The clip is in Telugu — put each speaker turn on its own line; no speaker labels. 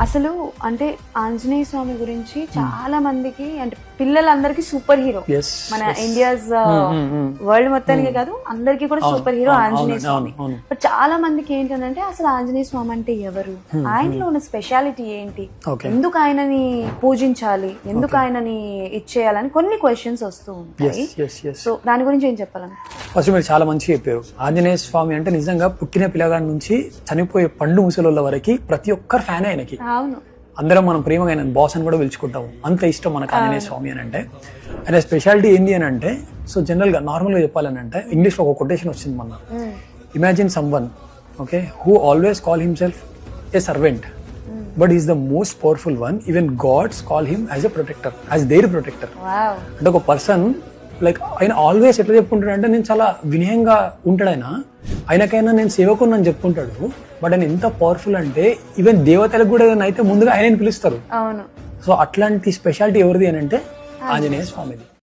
అసలు అంటే ఆంజనేయ స్వామి గురించి చాలా మందికి అంటే పిల్లలందరికీ సూపర్ హీరో.
Yes,
మన
yes.
ఇండియాస్ వరల్డ్ మొత్తానికి కాదు, అందరికీ కూడా super hero Anjaneya Swamy. But చాలా మందికి ఏంటంటే అసలు ఆంజనేయ స్వామి అంటే ఎవరు, ఆయనలో ఉన్న స్పెషాలిటీ ఏంటి,
Okay.
ఎందుకు ఆయనని పూజించాలి, ఎందుకు ఆయనని ఇచ్చేయాలని కొన్ని క్వశ్చన్స్ వస్తూ ఉంటాయి. సో దాని గురించి ఏం చెప్పాలని?
ఫస్ట్ మీరు చాలా మంచిగా చెప్పారు. ఆంజనేయ స్వామి అంటే నిజంగా పుట్టిన పిల్లగాడి నుంచి చనిపోయే పండు ముసలోళ్ళ వరకు ప్రతి ఒక్కరు ఫ్యాన్ ఆయనకి.
అవును,
అందరం మనం ప్రేమగా ఆయన బాస్ అని కూడా పిలుచుకుంటాము, అంత ఇష్టం మనకు ఆంజనేయ స్వామి అని అంటే. ఆయన స్పెషాలిటీ ఏంటి అని అంటే, సో జనరల్ గా నార్మల్ గా చెప్పాలని అంటే ఇంగ్లీష్ లో ఒక కొటేషన్ వచ్చింది మొన్న, imagine someone okay who always call himself a servant but is the most powerful one, even gods call him as a protector, as their protector. అంటే ఒక పర్సన్ లైక్ ఆయన ఆల్వేస్ ఎట్లా చెప్పుకుంటాడు అంటే, నేను చాలా వినయంగా ఉంటాడు ఆయన, ఆయనకైనా నేను సేవకుని అని చెప్పుకుంటాడు. బట్ ఆయన ఎంత పవర్ఫుల్ అంటే ఈవెన్ దేవతలకు కూడా ఏదైనా అయితే ముందుగా ఆయనని పిలుస్తారు.
అవును.
సో అట్లాంటి స్పెషాలిటీ ఎవరిది అని అంటే ఆంజనేయ స్వామిది.